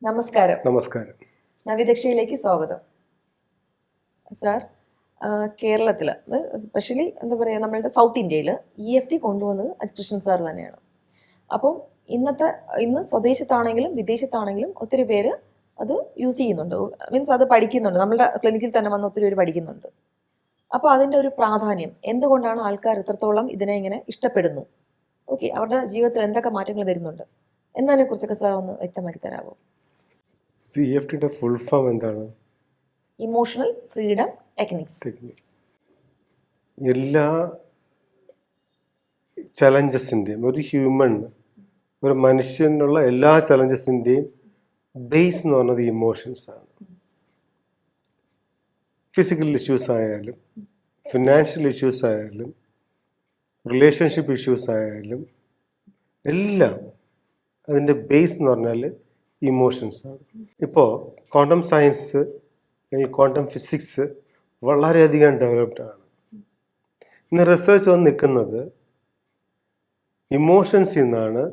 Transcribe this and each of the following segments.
നമസ്കാരം. നമസ്കാരം. നവീദക്ഷയിലേക്ക് സ്വാഗതം. സാർ, കേരളത്തിൽ എസ്പെഷ്യലി എന്താ പറയുക, നമ്മളുടെ സൗത്ത് ഇന്ത്യയിൽ EFT കൊണ്ടുവന്നത് കൃഷ്ണൻ സാർ തന്നെയാണ്. അപ്പം ഇന്ന് സ്വദേശത്താണെങ്കിലും വിദേശത്താണെങ്കിലും ഒത്തിരി പേര് അത് യൂസ് ചെയ്യുന്നുണ്ട്, മീൻസ് അത് പഠിക്കുന്നുണ്ട്. നമ്മുടെ ക്ലിനിക്കിൽ തന്നെ വന്ന് ഒത്തിരി പേര് പഠിക്കുന്നുണ്ട്. അപ്പോൾ അതിൻ്റെ ഒരു പ്രാധാന്യം എന്തുകൊണ്ടാണ് ആൾക്കാർ ഇത്രത്തോളം ഇതിനെ ഇങ്ങനെ ഇഷ്ടപ്പെടുന്നു? ഓക്കെ, അവരുടെ ജീവിതത്തിൽ എന്തൊക്കെ മാറ്റങ്ങൾ വരുന്നുണ്ട് എന്നതിനെ കുറിച്ചൊക്കെ സാർ ഒന്ന് വ്യക്തമാക്കി തരാമോ? CFTയുടെ ഫുൾ ഫോം എന്താണ്? Emotional freedom techniques. എല്ലാ ചലഞ്ചസിൻ്റെയും ഒരു മനുഷ്യനുള്ള എല്ലാ ചലഞ്ചസിൻ്റെയും ബേസ് എന്ന് പറയുന്നത് ഇമോഷൻസ് ആണ്. ഫിസിക്കൽ ഇഷ്യൂസ് ആയാലും, ഫിനാൻഷ്യൽ ഇഷ്യൂസ് ആയാലും, റിലേഷൻഷിപ്പ് ഇഷ്യൂസ് ആയാലും എല്ലാം അതിൻ്റെ ബേസ് എന്ന് പറഞ്ഞാൽ ഇമോഷൻസ് ആണ്. ഇപ്പോൾ ക്വാണ്ടം സയൻസ് അല്ലെങ്കിൽ ക്വാണ്ടം ഫിസിക്സ് വളരെയധികം ഡെവലപ്ഡ് ആണ്. ഇന്ന് റിസർച്ച് വന്ന് നിൽക്കുന്നത് ഇമോഷൻസിൽ നിന്നാണ്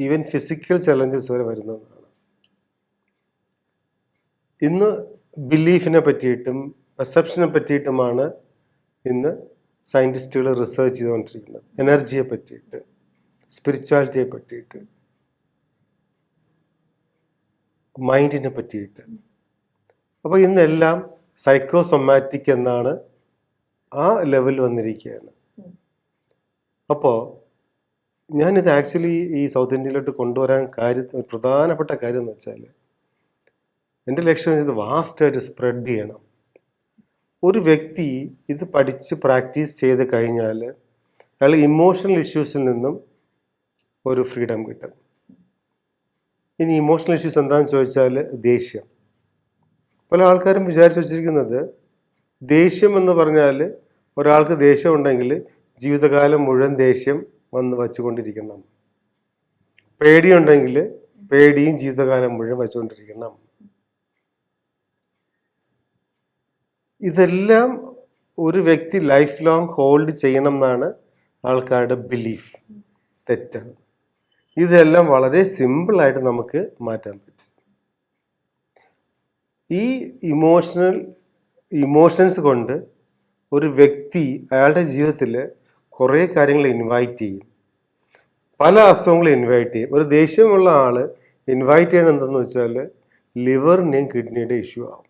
ഈവൻ ഫിസിക്കൽ ചലഞ്ചസ് വരെ വരുന്നതാണ്. ഇന്ന് ബിലീഫിനെ പറ്റിയിട്ടും പെർസെപ്ഷനെ പറ്റിയിട്ടുമാണ് ഇന്ന് സയൻറ്റിസ്റ്റുകൾ റിസർച്ച് ചെയ്തുകൊണ്ടിരിക്കുന്നത്. എനർജിയെ പറ്റിയിട്ട്, സ്പിരിച്വാലിറ്റിയെ പറ്റിയിട്ട്, മൈൻഡിനെ പറ്റിയിട്ട്. അപ്പോൾ ഇന്നെല്ലാം സൈക്കോസൊമാറ്റിക് എന്നാണ് ആ ലെവൽ വന്നിരിക്കുകയാണ്. അപ്പോൾ ഞാനിത് ആക്ച്വലി ഈ സൗത്ത് ഇന്ത്യയിലോട്ട് കൊണ്ടുവരാൻ പ്രധാനപ്പെട്ട കാര്യം എന്ന് വെച്ചാൽ, എൻ്റെ ലക്ഷ്യം ഇത് വാസ്റ്റായിട്ട് സ്പ്രെഡ് ചെയ്യണം. ഒരു വ്യക്തി ഇത് പഠിച്ച് പ്രാക്ടീസ് ചെയ്ത് കഴിഞ്ഞാൽ അയാൾ ഇമോഷണൽ ഇഷ്യൂസിൽ നിന്നും ഒരു ഫ്രീഡം കിട്ടും. ഇനി ഇമോഷണൽ ഇഷ്യൂസ് എന്താണെന്ന് ചോദിച്ചാൽ ദേഷ്യം. പല ആൾക്കാരും വിചാരിച്ചു വച്ചിരിക്കുന്നത് ദേഷ്യം എന്ന് പറഞ്ഞാൽ ഒരാൾക്ക് ദേഷ്യം ഉണ്ടെങ്കിൽ ജീവിതകാലം മുഴുവൻ ദേഷ്യം വച്ചുകൊണ്ടിരിക്കണം. പേടിയുണ്ടെങ്കിൽ പേടിയും ജീവിതകാലം മുഴുവൻ വച്ചുകൊണ്ടിരിക്കണം. ഇതെല്ലാം ഒരു വ്യക്തി ലൈഫ് ലോങ് ഹോൾഡ് ചെയ്യണം എന്നാണ് ആൾക്കാരുടെ ബിലീഫ്. തെറ്റാണ്. ഇതെല്ലാം വളരെ സിമ്പിളായിട്ട് നമുക്ക് മാറ്റാൻ പറ്റും. ഈ ഇമോഷൻസ് കൊണ്ട് ഒരു വ്യക്തി അയാളുടെ ജീവിതത്തിൽ കുറേ കാര്യങ്ങൾ ഇൻവൈറ്റ് ചെയ്യും. പല അസുഖങ്ങളും ഇൻവൈറ്റ് ചെയ്യും. ഒരു ദേഷ്യമുള്ള ആൾ ഇൻവൈറ്റ് ചെയ്യണം എന്തെന്ന് വെച്ചാൽ ലിവറിൻ്റെയും കിഡ്നിയുടെ ഇഷ്യൂ ആവും.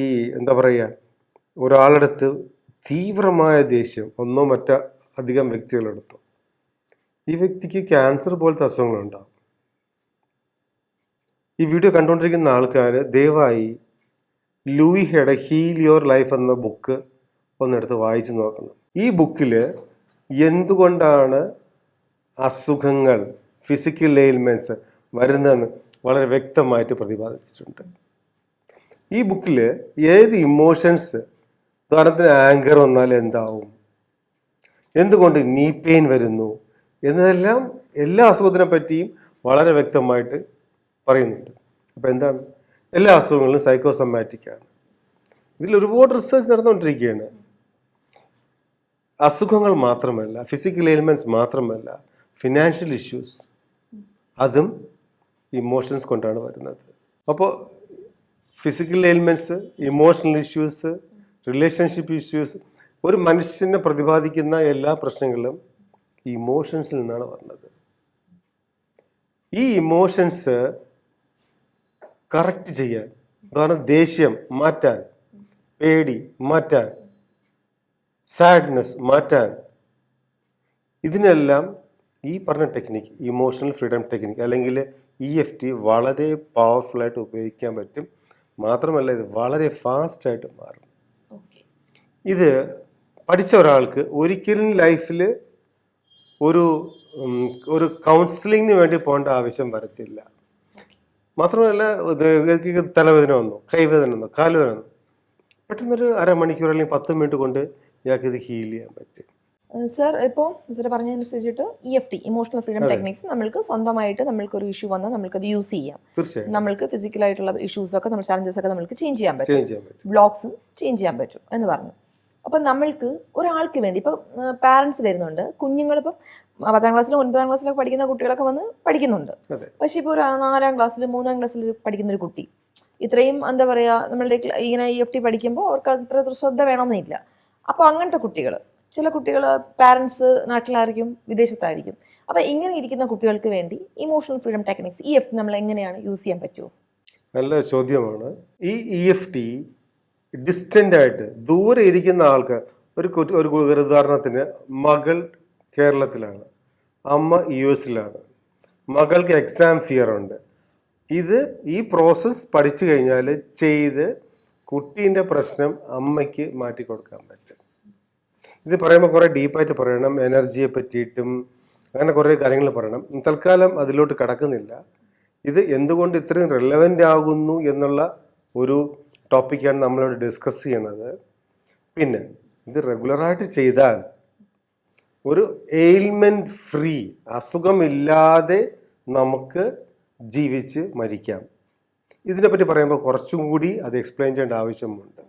ഈ എന്താ പറയുക, ഒരാളടുത്ത് തീവ്രമായ ദേഷ്യം ഒന്നോ മറ്റോ അധികം വ്യക്തികളെടുത്തു, ഈ വ്യക്തിക്ക് ക്യാൻസർ പോലത്തെ അസുഖങ്ങളുണ്ടാകും. ഈ വീഡിയോ കണ്ടുകൊണ്ടിരിക്കുന്ന ആൾക്കാർ ദയവായി ലൂയി ഹെയുടെ ഹീൽ യുവർ ലൈഫ് എന്ന ബുക്ക് ഒന്നെടുത്ത് വായിച്ചു നോക്കണം. ഈ ബുക്കിൽ എന്തുകൊണ്ടാണ് അസുഖങ്ങൾ, ഫിസിക്കൽ എയിൽമെൻറ്റ്സ് വരുന്നതെന്ന് വളരെ വ്യക്തമായിട്ട് പ്രതിപാദിച്ചിട്ടുണ്ട്. ഈ ബുക്കിൽ ഏത് ഇമോഷൻസ്, ഉദാഹരണത്തിന് ആങ്കർ വന്നാൽ എന്താവും, എന്തുകൊണ്ട് നീ പെയിൻ വരുന്നു എന്നതെല്ലാം എല്ലാ അസുഖത്തിനെ പറ്റിയും വളരെ വ്യക്തമായിട്ട് പറയുന്നുണ്ട്. അപ്പോൾ എന്താണ്, എല്ലാ അസുഖങ്ങളും സൈക്കോസൊമാറ്റിക്കാണ്. ഇതിൽ ഒരുപാട് റിസർച്ച് നടന്നുകൊണ്ടിരിക്കുകയാണ്. അസുഖങ്ങൾ മാത്രമല്ല, ഫിസിക്കൽ എയിൽമെൻറ്റ്സ് മാത്രമല്ല, ഫിനാൻഷ്യൽ ഇഷ്യൂസ് അതും ഇമോഷൻസ് കൊണ്ടാണ് വരുന്നത്. അപ്പോൾ physical ailments, emotional issues, relationship issues, ഒരു മനുഷ്യനെ പ്രതിപാദിക്കുന്ന എല്ലാ പ്രശ്നങ്ങളും ഇമോഷൻസിൽ നിന്നാണ് വരുന്നത്. ഈ ഇമോഷൻസ് കറക്റ്റ് ചെയ്യാൻ, ഉദാഹരണം ദേഷ്യം മാറ്റാൻ, പേടി മാറ്റാൻ, സാഡ്നെസ് മാറ്റാൻ, ഇതിനെല്ലാം ഈ പറഞ്ഞ ടെക്നിക്ക്, ഇമോഷണൽ ഫ്രീഡം ടെക്നിക്ക് അല്ലെങ്കിൽ EFT വളരെ പവർഫുള്ളായിട്ട് ഉപയോഗിക്കാൻ പറ്റും. മാത്രമല്ല ഇത് വളരെ ഫാസ്റ്റായിട്ട് മാറും. ഇത് പഠിച്ച ഒരാൾക്ക് ഒരിക്കലും ലൈഫിൽ ഒരു കൗൺസിലിങ്ങിന് വേണ്ടി പോകേണ്ട ആവശ്യം വരത്തില്ല. മാത്രമല്ല തലവേദന വന്നു, കൈവേദന വന്നു, കാലുവേദന വന്നു, പെട്ടെന്നൊരു അരമണിക്കൂർ അല്ലെങ്കിൽ 10 മിനിറ്റ് കൊണ്ട് ഇയാൾക്ക് ഇത് ഹീൽ ചെയ്യാൻ പറ്റും. സർ, ഇപ്പോൾ സാർ പറഞ്ഞതനുസരിച്ചിട്ട് EFT, ഇമോഷണൽ ഫ്രീഡം ടെക്നിക്സ്, നമ്മൾക്ക് സ്വന്തമായിട്ട് നമ്മൾക്കൊരു ഇഷ്യൂ വന്നാൽ നമ്മൾക്കത് യൂസ് ചെയ്യാം. തീർച്ചയായും നമ്മൾക്ക് ഫിസിക്കലായിട്ടുള്ള ഇഷ്യൂസൊക്കെ, നമ്മുടെ ചാലഞ്ചസ് ഒക്കെ നമ്മൾക്ക് ചേഞ്ച് ചെയ്യാൻ പറ്റും, ബ്ലോക്സ് ചേഞ്ച് ചെയ്യാൻ പറ്റും എന്ന് പറഞ്ഞു. അപ്പം നമ്മൾക്ക് ഒരാൾക്ക് വേണ്ടി ഇപ്പോൾ പാരൻസ് വരുന്നുണ്ട്, കുഞ്ഞുങ്ങളിപ്പം 10ാം ക്ലാസ്സിലും 9ാം ക്ലാസ്സിലൊക്കെ പഠിക്കുന്ന കുട്ടികളൊക്കെ വന്ന് പഠിക്കുന്നുണ്ട്. അതെ. പക്ഷെ ഇപ്പോൾ ഒരു 4ാം ക്ലാസ്സിൽ 3ാം ക്ലാസ്സിൽ പഠിക്കുന്ന ഒരു കുട്ടി ഇത്രയും എന്താ പറയുക നമ്മളുടെ ഇങ്ങനെ EFT പഠിക്കുമ്പോൾ അവർക്ക് അത്ര ശ്രദ്ധ വേണമെന്നില്ല. അപ്പോൾ അങ്ങനത്തെ കുട്ടികൾ, ചില കുട്ടികൾ പാരൻസ് നാട്ടിലായിരിക്കും, വിദേശത്തായിരിക്കും. അപ്പോൾ ഇങ്ങനെ ഇരിക്കുന്ന കുട്ടികൾക്ക് വേണ്ടി ഇമോഷണൽ ഫ്രീഡം ടെക്നിക്സ് EFT നമ്മൾ എങ്ങനെയാണ് യൂസ് ചെയ്യാൻ പറ്റുമോ? നല്ല ചോദ്യമാണ്. ഈ EFT ഡിസ്റ്റൻ്റ് ആയിട്ട് ദൂരെ ഇരിക്കുന്ന ആൾക്ക് ഒരു ഉദാഹരണത്തിന് മകൾ കേരളത്തിലാണ്, അമ്മ US-ലാണ്, മകൾക്ക് എക്സാം ഫിയർ ഉണ്ട്. ഈ പ്രോസസ്സ് പഠിച്ചു കഴിഞ്ഞാൽ ചെയ്ത് കുട്ടീൻ്റെ പ്രശ്നം അമ്മയ്ക്ക് മാറ്റി കൊടുക്കാൻ പറ്റും. ഇത് പറയുമ്പോൾ കുറേ ഡീപ്പായിട്ട് പറയണം, എനർജിയെ പറ്റിയിട്ടും അങ്ങനെ കുറേ കാര്യങ്ങൾ പറയണം. തൽക്കാലം അതിലോട്ട് കടക്കുന്നില്ല. ഇത് എന്തുകൊണ്ട് ഇത്രയും റെലവൻ്റ് ആകുന്നു എന്നുള്ള ഒരു ടോപ്പിക്കാണ് നമ്മളിവിടെ ഡിസ്കസ് ചെയ്യണത്. പിന്നെ ഇത് റെഗുലറായിട്ട് ചെയ്താൽ ഒരു എയിൽമെൻറ്റ് ഫ്രീ, അസുഖമില്ലാതെ നമുക്ക് ജീവിച്ച് മരിക്കാം. ഇതിനെപ്പറ്റി പറയുമ്പോൾ കുറച്ചും കൂടി അത് എക്സ്പ്ലെയിൻ ചെയ്യേണ്ട ആവശ്യമുണ്ട്.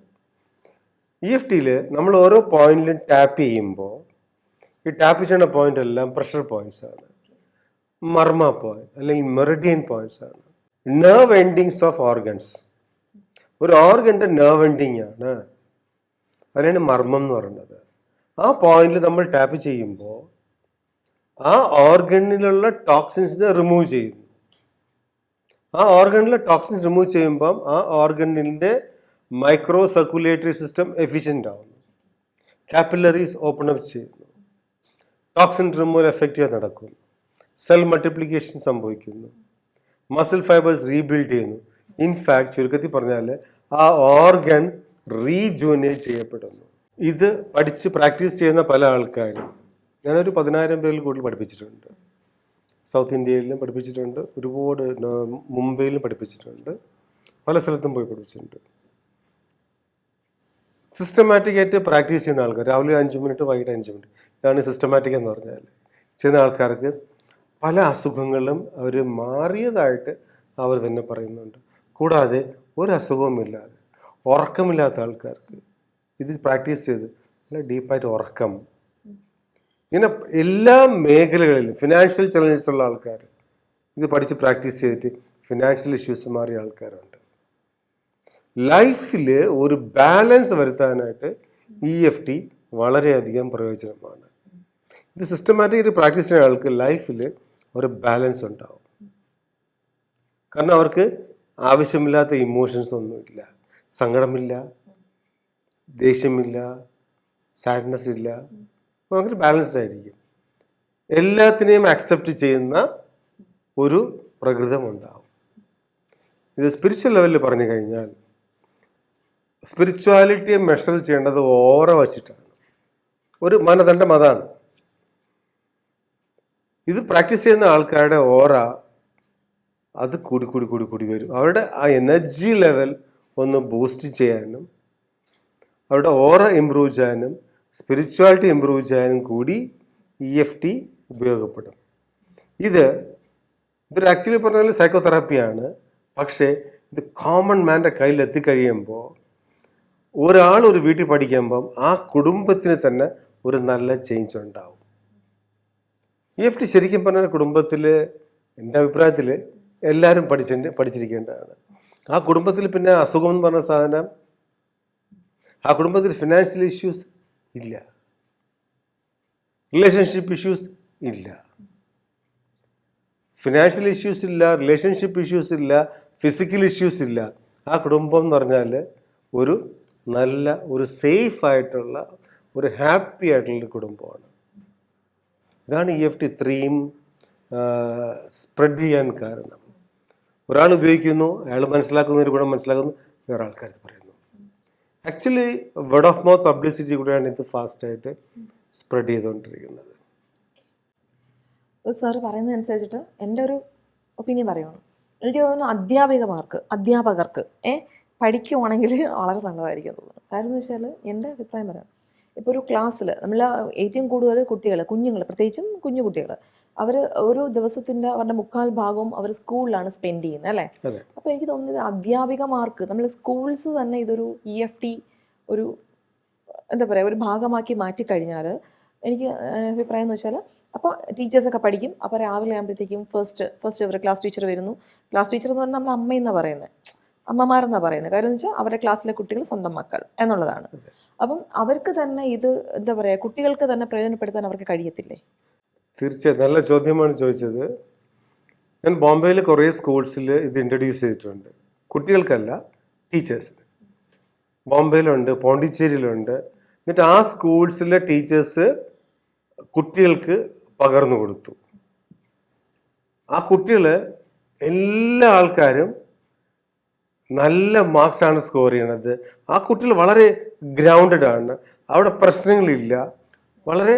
EFTയിൽ നമ്മൾ ഓരോ പോയിന്റിലും ടാപ്പ് ചെയ്യുമ്പോൾ ഈ ടാപ്പ് ചെയ്യുന്ന പോയിന്റ് എല്ലാം പ്രഷർ പോയിന്റ്സ് ആണ്, മർമ്മ പോയിന്റ് അല്ലെങ്കിൽ മെറിഡിയൻ പോയിന്റ്സ് ആണ്, നെർവ് എൻഡിങ്സ് ഓഫ് ഓർഗൻസ്. ഒരു ഓർഗൻ്റെ നെർവ് എൻഡിങ് ആണ്, അതിനാണ് മർമ്മം എന്ന് പറയുന്നത്. ആ പോയിന്റിൽ നമ്മൾ ടാപ്പ് ചെയ്യുമ്പോൾ ആ ഓർഗനിലുള്ള ടോക്സിൻസിനെ റിമൂവ് ചെയ്യുന്നു. ആ ഓർഗനിലെ ടോക്സിൻസ് റിമൂവ് ചെയ്യുമ്പം ആ ഓർഗനിൻ്റെ മൈക്രോ സർക്കുലേറ്ററി സിസ്റ്റം എഫിഷ്യൻ്റ് ആവുന്നു, കാപ്പിലറീസ് ഓപ്പൺ അപ്പ് ചെയ്യുന്നു, ടോക്സിൻ റിമൂവൽ എഫക്റ്റീവ് നടക്കുന്നു, സെൽ മൾട്ടിപ്ലിക്കേഷൻ സംഭവിക്കുന്നു, മസിൽ ഫൈബേഴ്സ് റീബിൽഡ് ചെയ്യുന്നു. ഇൻഫാക്ട് ചുരുക്കത്തിൽ പറഞ്ഞാൽ ആ ഓർഗൻ റീജുവനേറ്റ് ചെയ്യപ്പെടുന്നു. ഇത് പഠിച്ച് പ്രാക്ടീസ് ചെയ്യുന്ന പല ആൾക്കാരും, ഞാനൊരു 10,000 പേരിൽ കൂടുതൽ പഠിപ്പിച്ചിട്ടുണ്ട്. സൗത്ത് ഇന്ത്യയിലും പഠിപ്പിച്ചിട്ടുണ്ട്, ഒരുപാട് മുംബൈയിലും പഠിപ്പിച്ചിട്ടുണ്ട്, പല സ്ഥലത്തും പോയി പഠിപ്പിച്ചിട്ടുണ്ട്. സിസ്റ്റമാറ്റിക് ആയിട്ട് പ്രാക്ടീസ് ചെയ്യുന്ന ആൾക്കാർ, രാവിലെ 5 മിനിറ്റ് വൈകിട്ട് 5 മിനിറ്റ്, ഇതാണ് സിസ്റ്റമാറ്റിക് എന്ന് പറഞ്ഞാൽ. ചെയ്യുന്ന ആൾക്കാർക്ക് പല അസുഖങ്ങളും അവർ മാറിയതായിട്ട് അവർ തന്നെ പറയുന്നുണ്ട്. കൂടാതെ ഒരു അസുഖവുമില്ലാതെ ഉറക്കമില്ലാത്ത ആൾക്കാർക്ക് ഇത് പ്രാക്ടീസ് ചെയ്ത് നല്ല ഡീപ്പായിട്ട് ഉറക്കം, ഇങ്ങനെ എല്ലാ മേഖലകളിലും ഫിനാൻഷ്യൽ ചലഞ്ചസ് ഉള്ള ആൾക്കാർ ഇത് പഠിച്ച് പ്രാക്ടീസ് ചെയ്തിട്ട് ഫിനാൻഷ്യൽ ഇഷ്യൂസ് മാറിയ ആൾക്കാരുണ്ട്. ലൈഫിൽ ഒരു ബാലൻസ് വരുത്താനായിട്ട് EFT വളരെയധികം പ്രയോജനമാണ്. ഇത് സിസ്റ്റമാറ്റിക്കായിട്ട് പ്രാക്ടീസ് ചെയ്യുന്ന ആൾക്ക് ലൈഫിൽ ഒരു ബാലൻസ് ഉണ്ടാവും. കാരണം അവർക്ക് ആവശ്യമില്ലാത്ത ഇമോഷൻസ് ഒന്നുമില്ല, സങ്കടമില്ല, ദേഷ്യമില്ല, സാഡ്നെസ് ഇല്ല, ഭയങ്കര ബാലൻസ്ഡ് ആയിരിക്കും. എല്ലാത്തിനെയും അക്സെപ്റ്റ് ചെയ്യുന്ന ഒരു പ്രകൃതം ഉണ്ടാവും. ഇത് സ്പിരിച്വൽ ലെവലിൽ പറഞ്ഞു കഴിഞ്ഞാൽ സ്പിരിച്വാലിറ്റിയെ മെഷർ ചെയ്യേണ്ടത് ഓറ വച്ചിട്ടാണ്. ഒരു മാനദണ്ഡം അതാണ്. ഇത് പ്രാക്ടീസ് ചെയ്യുന്ന ആൾക്കാരുടെ ഓറ അത് കൂടി കൂടി കൂടി കൂടി വരും. അവരുടെ ആ എനർജി ലെവൽ ഒന്ന് ബൂസ്റ്റ് ചെയ്യാനും അവരുടെ ഓറ ഇമ്പ്രൂവ് ചെയ്യാനും സ്പിരിച്വാലിറ്റി ഇമ്പ്രൂവ് ചെയ്യാനും കൂടി EFT ഉപയോഗപ്പെടും. ഇതൊരു ആക്ച്വലി പറഞ്ഞാൽ സൈക്കോതെറാപ്പിയാണ്. പക്ഷേ ഇത് കോമൺ മാൻ്റെ കയ്യിൽ എത്തിക്കഴിയുമ്പോൾ ഒരാൾ ഒരു വീട്ടിൽ പഠിക്കുമ്പം ആ കുടുംബത്തിന് തന്നെ ഒരു നല്ല ചേഞ്ച് ഉണ്ടാവും. EFT ശരിക്കും പറഞ്ഞാൽ കുടുംബത്തിൽ, എൻ്റെ അഭിപ്രായത്തിൽ എല്ലാവരും പഠിച്ചിരിക്കേണ്ടതാണ്. ആ കുടുംബത്തിൽ പിന്നെ അസുഖം എന്ന് പറഞ്ഞ സാധനം, ആ കുടുംബത്തിൽ ഫിനാൻഷ്യൽ ഇഷ്യൂസ് ഇല്ല, റിലേഷൻഷിപ്പ് ഇഷ്യൂസ് ഇല്ല, ഫിനാൻഷ്യൽ ഇഷ്യൂസ് ഇല്ല, റിലേഷൻഷിപ്പ് ഇഷ്യൂസ് ഇല്ല, ഫിസിക്കൽ ഇഷ്യൂസ് ഇല്ല. ആ കുടുംബം എന്ന് പറഞ്ഞാൽ ഒരു നല്ല, ഒരു സേഫ് ആയിട്ടുള്ള, ഒരു ഹാപ്പി ആയിട്ടുള്ളൊരു കുടുംബമാണ്. ഇതാണ് EFT ഇത്രയും സ്പ്രെഡ് ചെയ്യാൻ കാരണം. ഒരാൾ ഉപയോഗിക്കുന്നു, അയാൾ മനസ്സിലാക്കുന്ന ഒരു ഗുണം മനസ്സിലാക്കുന്നു, വേറെ ആൾക്കാർ പറയുന്നു. Actually word of mouth publicity കൂടെയാണ് ഇത് ഫാസ്റ്റായിട്ട് സ്പ്രെഡ് ചെയ്തുകൊണ്ടിരിക്കുന്നത്. സാറ് പറയുന്നതനുസരിച്ചിട്ട് എൻ്റെ ഒരു ഒപ്പീനിയൻ പറയുകയാണ്. എനിക്ക് തോന്നുന്നു അധ്യാപകർക്ക് പഠിക്കുവാണെങ്കിൽ വളരെ നല്ലതായിരിക്കും തോന്നുന്നു. കാരണം എന്ന് വെച്ചാൽ എൻ്റെ അഭിപ്രായം പറയാം, ഇപ്പോൾ ഒരു ക്ലാസ്സിൽ നമ്മൾ ഏറ്റവും കൂടുതൽ കുഞ്ഞുങ്ങൾ പ്രത്യേകിച്ചും കുഞ്ഞു കുട്ടികൾ, അവർ ഒരു ദിവസത്തിൻ്റെ അവരുടെ 3/4 ഭാഗവും അവർ സ്കൂളിലാണ് സ്പെൻഡ് ചെയ്യുന്നത് അല്ലേ. അപ്പോൾ എനിക്ക് തോന്നുന്നത് അധ്യാപികമാർക്ക് നമ്മൾ സ്കൂൾസ് തന്നെ ഇതൊരു EFT ഒരു എന്താ പറയുക ഒരു ഭാഗമാക്കി മാറ്റിക്കഴിഞ്ഞാൽ എനിക്ക് അഭിപ്രായം എന്ന് വെച്ചാൽ അപ്പോൾ ടീച്ചേഴ്സൊക്കെ പഠിക്കും. അപ്പോൾ രാവിലെ ആകുമ്പോഴത്തേക്കും ഫസ്റ്റ് അവർ ക്ലാസ് ടീച്ചർ വരുന്നു. ക്ലാസ് ടീച്ചർ എന്ന് പറഞ്ഞാൽ നമ്മൾ അമ്മയെന്നാണ് പറയുന്നത്, അമ്മമാരെന്നാണ് പറയുന്നത്. കാര്യം എന്ന് വെച്ചാൽ അവരുടെ ക്ലാസ്സിലെ കുട്ടികൾ സ്വന്തം മക്കൾ എന്നുള്ളതാണ്. അപ്പം അവർക്ക് തന്നെ ഇത് എന്താ പറയുക കുട്ടികൾക്ക് തന്നെ പ്രയോജനപ്പെടുത്താൻ അവർക്ക് കഴിയത്തില്ലേ? തീർച്ചയായും നല്ല ചോദ്യമാണ് ചോദിച്ചത്. ഞാൻ ബോംബെയിൽ കുറേ സ്കൂൾസിൽ ഇത് ഇൻട്രൊഡ്യൂസ് ചെയ്തിട്ടുണ്ട്, കുട്ടികൾക്കല്ല ടീച്ചേഴ്സിന്. ബോംബെയിലുണ്ട്, പോണ്ടിച്ചേരിയിലുണ്ട്. എന്നിട്ട് ആ സ്കൂൾസിലെ ടീച്ചേഴ്സ് കുട്ടികൾക്ക് പകർന്നു കൊടുത്തു. ആ കുട്ടികൾ എല്ലാ ആൾക്കാരും നല്ല മാർക്സാണ് സ്കോർ ചെയ്യണത്. ആ കുട്ടികൾ വളരെ ഗ്രൗണ്ടഡ് ആണ്, അവിടെ പ്രശ്നങ്ങളില്ല, വളരെ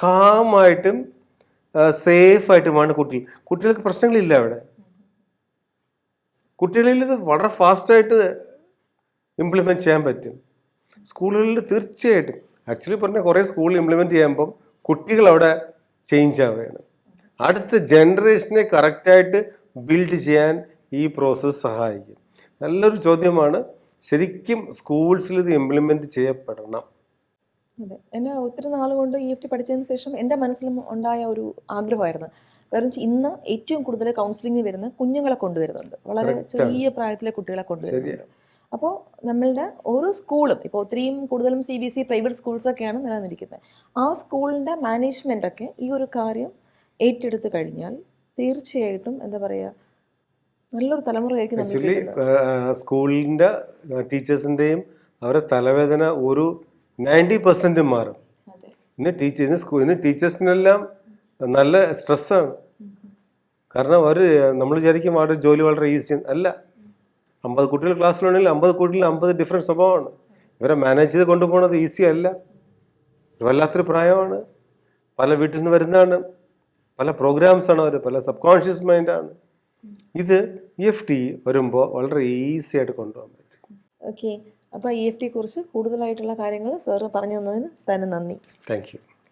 കാമായിട്ടും സേഫായിട്ടുമാണ് കുട്ടികൾക്ക് പ്രശ്നങ്ങളില്ല. അവിടെ കുട്ടികളിൽ ഇത് വളരെ ഫാസ്റ്റായിട്ട് ഇംപ്ലിമെൻറ്റ് ചെയ്യാൻ പറ്റും. സ്കൂളുകളിൽ തീർച്ചയായിട്ടും ആക്ച്വലി പറഞ്ഞാൽ കുറേ സ്കൂളിൽ ഇംപ്ലിമെൻറ്റ് ചെയ്യുമ്പം കുട്ടികൾ അവിടെ ചേഞ്ച് ആവുകയാണ്. അടുത്ത ജനറേഷനെ കറക്റ്റായിട്ട് ബിൽഡ് ചെയ്യാൻ ഈ പ്രോസസ്സ് സഹായിക്കും. നല്ലൊരു ചോദ്യമാണ്. ശരിക്കും സ്കൂൾസിൽ ഇത് ഇംപ്ലിമെൻറ്റ് ചെയ്യപ്പെടണം. അതെ, എന്നെ ഒത്തിരി നാൾ കൊണ്ട് EFT പഠിച്ചതിന് ശേഷം എൻ്റെ മനസ്സിലും ഉണ്ടായ ഒരു ആഗ്രഹമായിരുന്നു. കാരണം ഇന്ന് ഏറ്റവും കൂടുതൽ കൗൺസിലിംഗ് വരുന്ന കുഞ്ഞുങ്ങളെ കൊണ്ടുവരുന്നുണ്ട്, വളരെ ചെറിയ പ്രായത്തിലെ കുട്ടികളെ കൊണ്ടുവരുന്നുണ്ട്. അപ്പോൾ നമ്മളുടെ ഓരോ സ്കൂളും ഇപ്പോൾ ഒത്തിരിയും കൂടുതലും CBSE പ്രൈവറ്റ് സ്കൂൾസൊക്കെയാണ് നിലനിൽക്കുന്നത്. ആ സ്കൂളിൻ്റെ മാനേജ്മെൻറ്റൊക്കെ ഈ ഒരു കാര്യം ഏറ്റെടുത്ത് കഴിഞ്ഞാൽ തീർച്ചയായിട്ടും എന്താ പറയുക നല്ലൊരു തലമുറയായിരിക്കും. ആക്ച്വലി സ്കൂളിൻ്റെ ടീച്ചേഴ്സിൻ്റെയും അവരുടെ തലവേദന ഒരു 90% മാറും. ഇന്ന് ടീച്ചേഴ്സിനെല്ലാം നല്ല സ്ട്രെസ്സാണ്. കാരണം അവർ നമ്മൾ വിചാരിക്കും അവരുടെ ജോലി വളരെ ഈസി അല്ല. 50 കുട്ടികൾ ക്ലാസ്സിലുണ്ടെങ്കിൽ 50 കുട്ടികൾ 50 ഡിഫറെൻറ്റ് സ്വഭാവമാണ്. ഇവരെ മാനേജ് ചെയ്ത് കൊണ്ടുപോകുന്നത് ഈസി അല്ല. വല്ലാത്തൊരു പ്രായമാണ്. പല വീട്ടിൽ നിന്ന് വരുന്നതാണ്, പല പ്രോഗ്രാംസാണ് അവർ, പല സബ് കോൺഷ്യസ് മൈൻഡാണ്. ഇത് EFT വരുമ്പോൾ വളരെ ഈസി ആയിട്ട് കൊണ്ടുപോകാൻ പറ്റും. ഓക്കെ, അപ്പോൾ EFT കുറിച്ച് കൂടുതലായിട്ടുള്ള കാര്യങ്ങൾ സാറ് പറഞ്ഞു തന്നതിന് തന്നെ നന്ദി. Thank you.